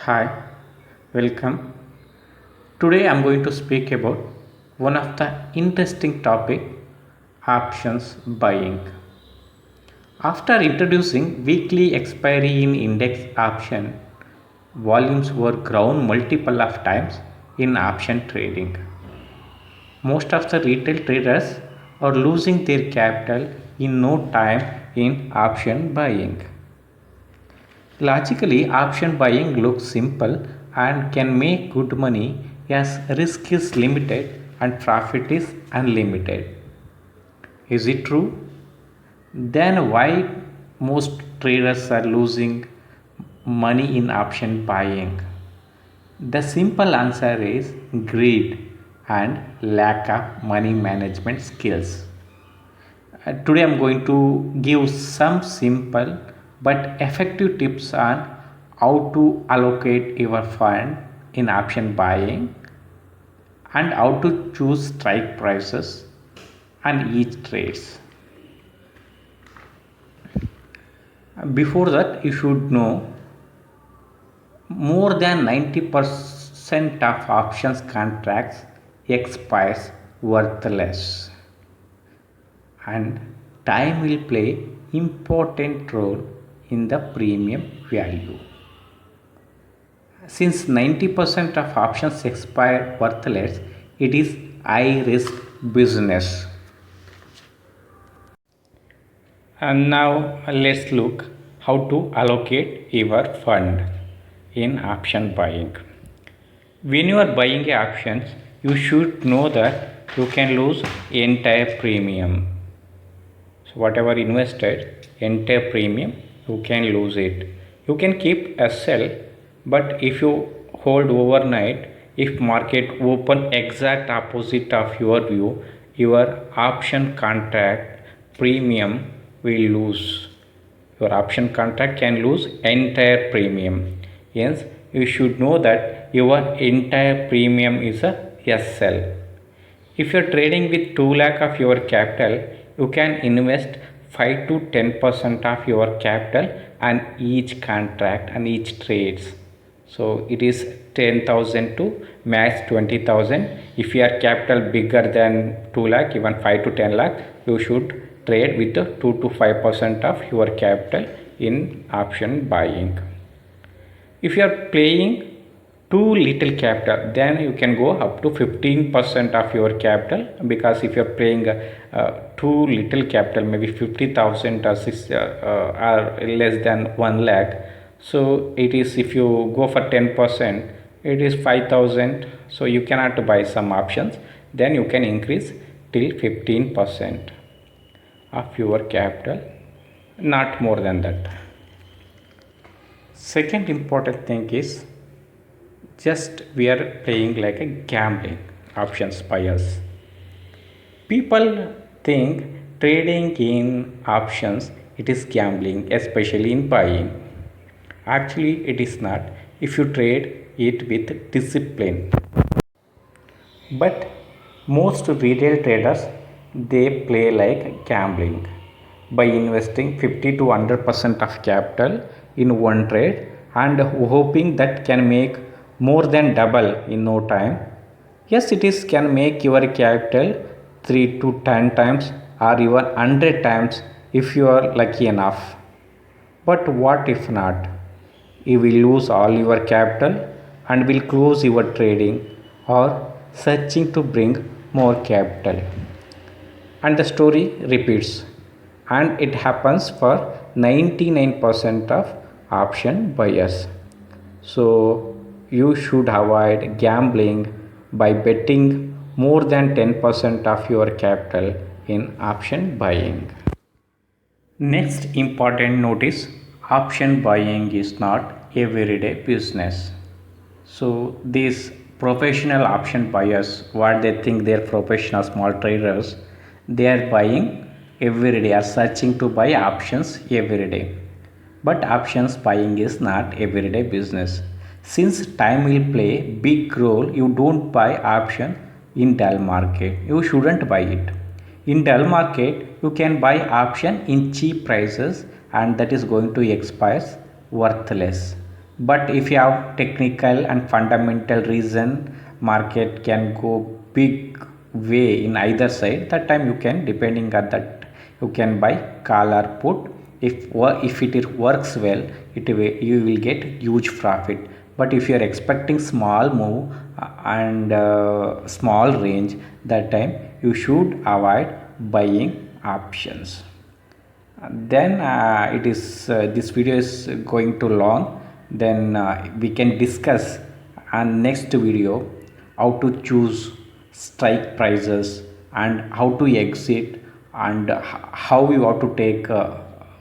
Hi, welcome. Today I'm going to speak about one of the interesting topic options buying. After introducing weekly expiry in index option, volumes were grown multiple of times in option trading. Most of the retail traders are losing their capital in no time in option buying. Logically, option buying looks simple and can make good money as risk is limited and profit is unlimited. Is it true? Then why most traders are losing money in option buying? The simple answer is greed and lack of money management skills. Today I'm going to give some simple but effective tips on how to allocate your fund in option buying and how to choose strike prices on each trades. Before that, you should know more than 90% of options contracts expires worthless, and time will play important role in the premium value. Since 90% of options expire worthless, it is high risk business. And now let's look how to allocate your fund in option buying. When you are buying options, you should know that you can lose entire premium. So whatever invested, entire premium, you can lose it. You can keep a sell, but if you hold overnight, if market open exact opposite of your view, your option contract premium will lose. Your option contract can lose entire premium. Hence, you should know that your entire premium is a SL. If you are trading with 2 lakh of your capital, you can invest 5 to 10% of your capital on each contract and each trades. So it is 10,000 to max 20,000. If your capital bigger than 2 lakh, even 5 to 10 lakh, you should trade with the 2 to 5% of your capital in option buying. If you are playing too little capital, then you can go up to 15% of your capital, because if you are playing too little capital, maybe 50,000 or less than 1 lakh, so it is, if you go for 10%, it is 5,000, so you cannot buy some options. Then you can increase till 15% of your capital, not more than that. Second important thing is, just we are playing like a gambling options buyers. People think trading in options it is gambling, especially in buying. Actually, it is not if you trade it with discipline. But most retail traders, they play like gambling by investing 50 to 100% of capital in one trade and hoping that can make more than double in no time. Yes, it is can make your capital 3 to 10 times or even 100 times if you are lucky enough. But what if not? You will lose all your capital and will close your trading or searching to bring more capital. And the story repeats, and it happens for 99% of option buyers. So you should avoid gambling by betting more than 10% of your capital in option buying. Next important notice, option buying is not everyday business. So these professional option buyers, what they think they're professional small traders, they are buying every day, are searching to buy options every day. But options buying is not everyday business. Since time will play big role, you don't buy option in dull market. You shouldn't buy it. In dull market, you can buy option in cheap prices and that is going to expire worthless. But if you have technical and fundamental reason, market can go big way in either side. That time you can, depending on that, you can buy call or put. If it works well, you will get huge profit. But if you are expecting small move and small range, that time you should avoid buying options. Then it is this video is going too long. Then we can discuss on next video how to choose strike prices and how to exit, and how you have to take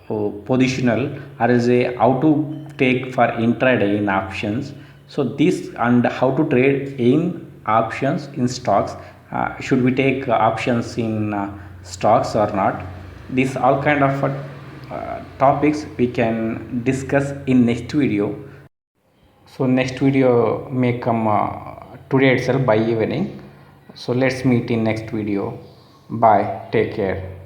positional, or is a how to take for intraday in options. So this, and how to trade in options in stocks, should we take options in stocks or not. These all kind of topics we can discuss in next video. So next video may come today itself by evening. So let's meet in next video. Bye, take care.